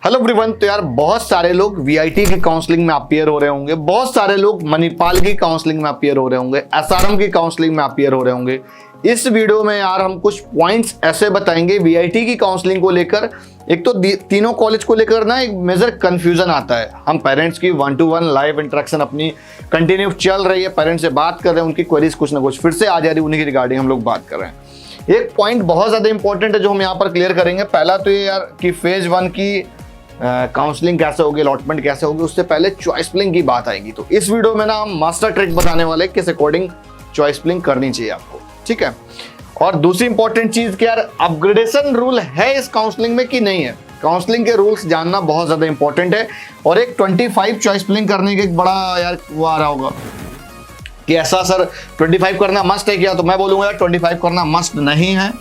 Hello everyone. तो यार बहुत सारे लोग वीआईटी की काउंसलिंग में अपीयर हो रहे होंगे, बहुत सारे लोग मणिपाल की काउंसलिंग में अपीयर हो रहे होंगे, एसआरएम की काउंसलिंग में अपीयर हो रहे होंगे। इस वीडियो में यार हम कुछ पॉइंट्स ऐसे बताएंगे वीआईटी की काउंसलिंग को लेकर। एक तो तीनों कॉलेज को लेकर ना एक मेजर कंफ्यूजन आता है। हम पेरेंट्स की 1-to-1 लाइव इंटरेक्शन अपनी कंटिन्यू चल रही है, पेरेंट्स से बात कर रहे हैं, उनकी क्वेरीज कुछ ना कुछ फिर से आ जा रही है, उन्हीं की रिगार्डिंग हम लोग बात कर रहे हैं। एक पॉइंट बहुत ज्यादा इंपॉर्टेंट है जो हम यहाँ पर क्लियर करेंगे। पहला तो ये यार कि फेज 1 की काउंसलिंग कैसे होगी, अलॉटमेंट कैसे होगी, उससे पहले चॉइस फिलिंग की बात आएगी। तो इस वीडियो में ना हम मास्टर ट्रिक बताने वाले किस अकॉर्डिंग चॉइस फिलिंग करनी चाहिए आपको, ठीक है। और दूसरी इंपॉर्टेंट चीज कि यार अपग्रेडेशन रूल है इस काउंसलिंग में कि नहीं है। काउंसलिंग के रूल्स जानना बहुत ज्यादा इंपॉर्टेंट है। और एक 25 चॉइस फिलिंग करने के एक बड़ा यार वो आ रहा होगा कि ऐसा सर 25 करना मस्ट है क्या, तो मैं बोलूंगा यार 25 करना मस्ट नहीं है।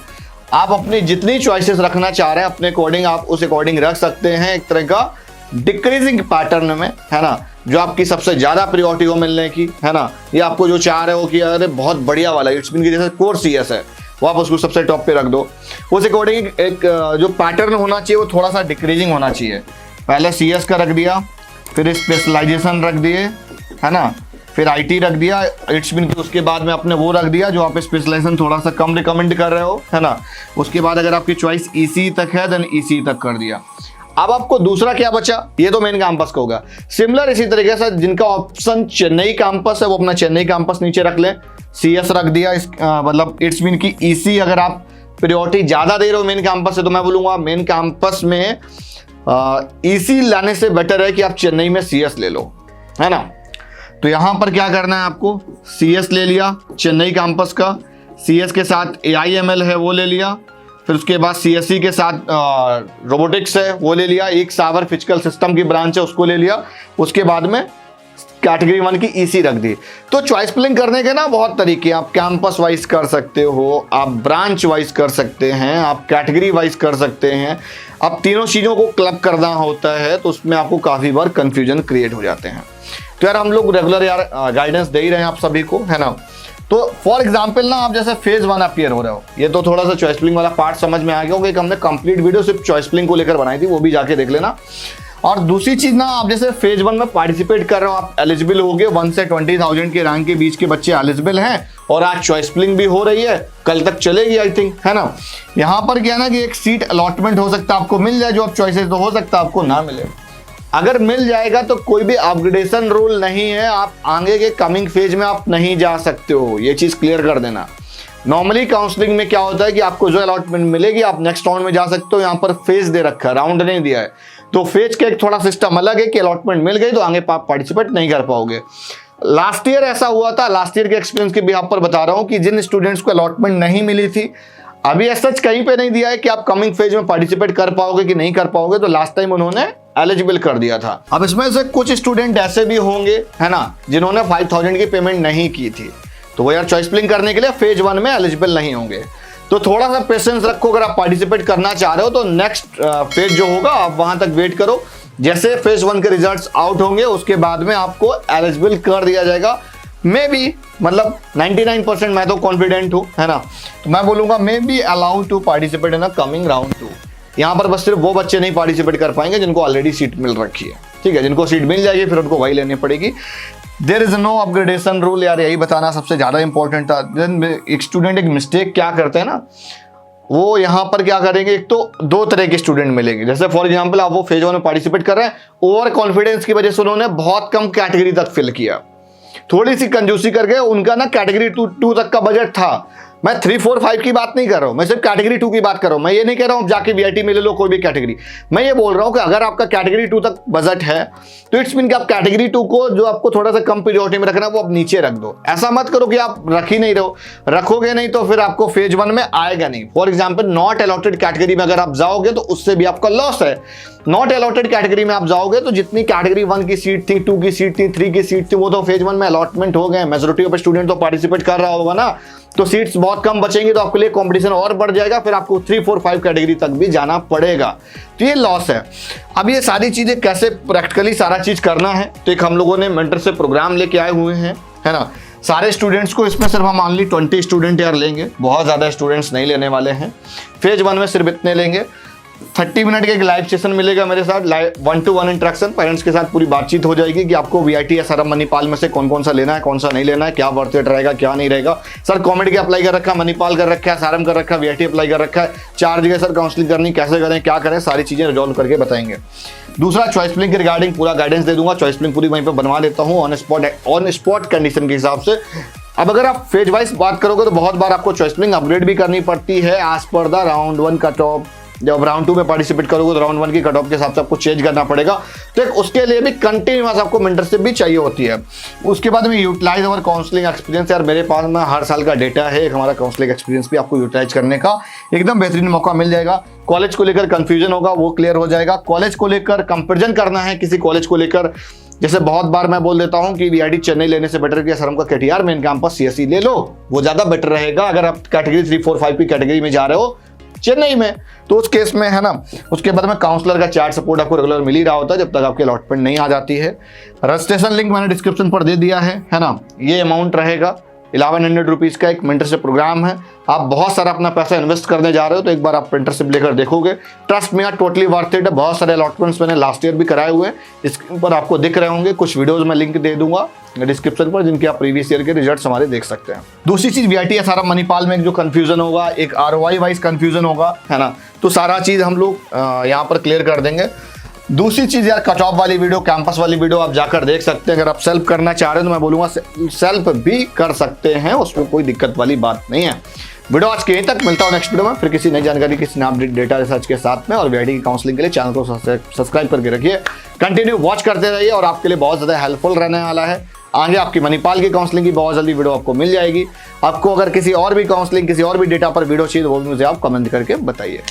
आप अपनी जितनी चॉइसेस रखना चाह रहे हैं अपने अकॉर्डिंग आप उस अकॉर्डिंग रख सकते हैं, एक तरह का डिक्रीजिंग पैटर्न में, है ना। जो आपकी सबसे ज्यादा प्रायोरिटी हो मिलने की, है ना, या आपको जो चाह रहे हो कि अरे बहुत बढ़िया वाला इट्स मीन की जैसे कोर सीएस है वो आप उसको सबसे टॉप पे रख दो। उस अकॉर्डिंग एक जो पैटर्न होना चाहिए वो थोड़ा सा डिक्रीजिंग होना चाहिए। पहले सीएस का रख दिया, फिर स्पेशलाइजेशन रख दिए, है ना, फिर आईटी रख दिया, इट्स मीन कि उसके बाद में आपने वो रख दिया जो आप स्पेशलाइजेशन थोड़ा सा कम रिकमेंड कर रहे हो, है ना। उसके बाद अगर आपकी चॉइस ईसी तक है देन ईसी तक कर दिया। अब आपको दूसरा क्या बचा, ये तो मेन कैंपस का होगा। सिमिलर इसी तरीके से जिनका ऑप्शन चेन्नई कैंपस है वो अपना चेन्नई कैंपस नीचे रख लें, सीएस रख दिया, मतलब इट्स मीन की ईसी अगर आप प्रायोरिटी ज्यादा दे रहे हो मेन कैंपस से तो मैं बोलूंगा मेन कैंपस में ईसी लाने से बेटर है कि आप चेन्नई में सीएस ले लो, है ना। तो यहां पर क्या करना है आपको, सीएस ले लिया चेन्नई कैंपस का, सीएस के साथ एआईएमएल है वो ले लिया, फिर उसके बाद सीएससी के साथ रोबोटिक्स है वो ले लिया, एक सावर फिजिकल सिस्टम की ब्रांच है उसको ले लिया, उसके बाद में कैटेगरी 1 की ईसी रख दी। तो चॉइस फिलिंग करने के ना बहुत तरीके, आप कैंपस वाइज कर सकते हो, आप ब्रांच वाइज कर सकते हैं, आप कैटेगरी वाइज कर सकते हैं। अब तीनों चीज़ों को क्लब करना होता है तो उसमें आपको काफ़ी बार कन्फ्यूजन क्रिएट हो जाते हैं। तो यार हम लोग रेगुलर यार गाइडेंस दे ही रहे हैं आप सभी को, है ना। तो फॉर एग्जांपल ना आप जैसे फेज 1 अपीयर हो रहे हो, ये तो थोड़ा सा चॉइस फिलिंग वाला पार्ट समझ में आ गया होगा। एक हमने कंप्लीट वीडियो सिर्फ चॉइस फिलिंग को लेकर बनाई थी, वो भी जाके देख लेना। और दूसरी चीज ना आप जैसे फेज 1 में पार्टिसिपेट कर रहे हो, आप एलिजिबल हो गए, 1 से 20,000 के रैंक के बीच के बच्चे एलिजिबल हैं और आज चॉइस फिलिंग भी हो रही है, कल तक चलेगी आई थिंक, है ना। यहाँ पर क्या है ना कि एक सीट अलॉटमेंट हो सकता है आपको मिल जाए जो आप चॉइसेस, तो हो सकता है आपको ना मिले। अगर मिल जाएगा तो कोई भी अपग्रेडेशन रूल नहीं है, आप आगे के कमिंग फेज में आप नहीं जा सकते हो, ये चीज क्लियर कर देना। नॉर्मली काउंसलिंग में क्या होता है कि आपको जो अलॉटमेंट मिलेगी आप नेक्स्ट राउंड में जा सकते हो, यहाँ पर फेज दे रखा है, राउंड नहीं दिया है। तो फेज का एक थोड़ा सिस्टम अलग है कि अलॉटमेंट मिल गई तो आगे आप पार्टिसिपेट नहीं कर पाओगे। लास्ट ईयर ऐसा हुआ था, लास्ट ईयर के एक्सपीरियंस के बिहाफ पर बता रहा हूँ कि जिन स्टूडेंट्स को अलॉटमेंट नहीं मिली थी, अभी ऐसा कहीं पे नहीं दिया है कि आप कमिंग फेज में पार्टिसिपेट कर पाओगे कि नहीं कर पाओगे, तो लास्ट टाइम उन्होंने एलिजिबल कर दिया था। अब इसमें से कुछ स्टूडेंट ऐसे भी होंगे, है ना, जिन्होंने 5,000 की पेमेंट नहीं की थी, तो वो यार चॉइस फिलिंग करने के लिए फेज 1 में एलिजिबल नहीं होंगे। तो थोड़ा सा पेशेंस रखो, अगर आप पार्टिसिपेट करना चाह रहे हो तो नेक्स्ट फेज जो होगा आप वहां तक वेट करो। जैसे फेज 1 के रिजल्ट्स आउट होंगे उसके बाद में आपको एलिजिबल कर दिया जाएगा। मे बी मतलब 99% मैं तो कॉन्फिडेंट हूं, है ना। तो मैं बोलूंगा may be allow to participate in coming round 2। यहाँ पर बस सिर्फ वो बच्चे नहीं पार्टिसिपेट कर पाएंगे जिनको ऑलरेडी सीट मिल रखी है, ठीक है। जिनको सीट मिल जाएगी फिर उनको वही लेनी पड़ेगी। There is no upgradation rule, यार यही बताना सबसे ज्यादा इंपॉर्टेंट था। एक स्टूडेंट एक मिस्टेक क्या करते हैं ना, वो यहाँ पर क्या करेंगे, एक तो 2 तरह के स्टूडेंट मिलेंगे। जैसे फॉर एग्जांपल आप वो फेज 1 में पार्टिसिपेट कर रहे हैं, ओवर कॉन्फिडेंस की वजह से उन्होंने बहुत कम कैटेगरी तक फिल किया, थोड़ी सी कंजूसी करके उनका ना कैटेगरी 2 तक का बजट था। मैं 3, 4, 5 की बात नहीं कर रहा हूं, मैं सिर्फ कैटेगरी 2 की बात कर रहा हूं। मैं ये नहीं कह रहा हूं जाके वीआईटी में ले लो कोई भी कैटेगरी, मैं ये बोल रहा हूं कि अगर आपका कैटेगरी 2 तक बजट है तो इट्स मीन कि आप कैटेगरी 2 को जो आपको थोड़ा सा कम प्रायोरिटी में रखना है वो आप नीचे रख दो। ऐसा मत करो कि आप रख ही नहीं रहो, रखोगे नहीं तो फिर आपको फेज 1 में आएगा नहीं। For example not allotted category में अगर आप जाओगे तो उससे भी आपका लॉस है। नॉट अलॉटेड कैटेगरी में आप जाओगे तो जितनी कैटेगरी 1 की सीट थी, 2 की सीट थी, 3 की सीट थी, वो तो फेज 1 में अलॉटमेंट हो गए। मेजॉरिटी ऑफ स्टूडेंट तो पार्टिसिपेट कर रहा होगा ना, तो सीट्स बहुत कम बचेंगी, तो आपके लिए कंपटीशन और बढ़ जाएगा, फिर आपको 3, 4, 5 कैटेगरी तक भी जाना पड़ेगा। तो ये लॉस है। अब ये सारी चीजें कैसे प्रैक्टिकली सारा चीज करना है, तो एक हम लोगों ने मेंटर से प्रोग्राम लेके आए हुए हैं, है ना। सारे स्टूडेंट्स को इसमें सिर्फ हम ओनली 20 स्टूडेंट यार लेंगे, बहुत ज्यादा स्टूडेंट्स नहीं लेने वाले हैं। फेज 1 में सिर्फ इतने लेंगे। 30 मिनट का एक लाइव सेशन मिलेगा मेरे साथ, लाइव 1-to-1 इंटरेक्शन, पेरेंट्स के साथ पूरी बातचीत हो जाएगी कि आपको वीआईटी एसआरएम मणिपाल में से कौन कौन सा लेना है, कौन सा नहीं लेना है, क्या वर्थ इट रहेगा, क्या नहीं रहेगा। सर कॉमेडी का अप्लाई कर रखा है, मणिपाल कर रखा है, एसआरएम कर रखा है, वीआईटी अप्लाई कर रखा है, 4 जगह सर काउंसलिंग करनी, कैसे करें, क्या करें, सारी चीजें रिजॉल्व करके बताएंगे। दूसरा, चॉइस फिलिंग के रिगार्डिंग पूरा गाइडेंस दे दूंगा, चॉइस फिलिंग पूरी वहीं पर बनवा देता हूँ ऑन स्पॉट कंडीशन के हिसाब से। अब अगर आप फेज वाइज बात करोगे तो बहुत बार आपको चॉइस फिलिंग अपग्रेड भी करनी पड़ती है as per the round 1 cut off. जब राउंड 2 में पार्टिसिपेट करोगे तो राउंड 1 की कट ऑफ के हिसाब से आपको चेंज करना पड़ेगा, तो उसके लिए भी कंटिन्यूअस आपको मेंटरशिप भी चाहिए होती है। उसके बाद में यूटिलाइज अवर काउंसलिंग एक्सपीरियंस। यार मेरे पास में हर साल का डेटा है, एक हमारा काउंसलिंग एक्सपीरियंस भी आपको यूटिलाइज करने का एकदम बेहतरीन मौका मिल जाएगा। कॉलेज को लेकर कंफ्यूजन होगा वो क्लियर हो जाएगा। कॉलेज को लेकर कंपेरिजन करना है किसी कॉलेज को लेकर, जैसे बहुत बार मैं बोल देता हूं कि वीआईटी चेन्नई लेने से बेटर कि सर हमका केटीआर मेन कैंपस सीएसई ले लो, वो ज्यादा बेटर रहेगा अगर आप कैटेगरी 3, 4, 5 की कैटेगरी में जा रहे हो चेन्नई में, तो उस केस में है ना। उसके बाद में काउंसलर का चार्ट सपोर्ट आपको रेगुलर मिल ही रहा होता है जब तक आपकी अलॉटमेंट नहीं आ जाती है। रजिस्ट्रेशन लिंक मैंने डिस्क्रिप्शन पर दे दिया है ना। ये अमाउंट रहेगा 1100 रुपीज़ का एक मेंटरशिप प्रोग्राम है। आप बहुत सारा अपना पैसा इन्वेस्ट करने जा रहे हो तो एक बार आप मेंटरशिप लेकर देखोगे, ट्रस्ट में यार टोटली वर्थ इट है। बहुत सारे अलॉटमेंट्स मैंने लास्ट ईयर भी कराए हुए हैं, इस पर आपको दिख रहे होंगे। कुछ वीडियोस में लिंक दे दूंगा डिस्क्रिप्शन पर जिनके आप प्रीवियस ईयर के रिजल्ट्स हमारे देख सकते हैं। दूसरी चीज, वीआईटी एसआरएम मणिपाल में जो कंफ्यूजन होगा, एक आरओआई वाइज कंफ्यूजन होगा, है ना, तो सारा चीज हम लोग यहाँ पर क्लियर कर देंगे। दूसरी चीज यार, कट ऑफ वाली वीडियो, कैंपस वाली वीडियो आप जाकर देख सकते हैं। अगर आप सेल्फ करना चाह रहे हो तो मैं बोलूंगा सेल्फ भी कर सकते हैं, उसमें कोई दिक्कत वाली बात नहीं है। वीडियो आज के यहीं तक, मिलता हूं नेक्स्ट वीडियो में फिर किसी नई जानकारी, किसी नए डेटा रिसर्च के साथ में। और वीआईटी की काउंसलिंग के लिए चैनल को सब्सक्राइब करके रखिए, कंटिन्यू वॉच करते रहिए और आपके लिए बहुत ज़्यादा हेल्पफुल रहने वाला है। आगे आपकी मणिपाल की काउंसलिंग की बहुत जल्दी वीडियो आपको मिल जाएगी। आपको अगर किसी और भी काउंसलिंग, किसी और भी डेटा पर वीडियो चाहिए तो वो भी मुझे आप कमेंट करके बताइए।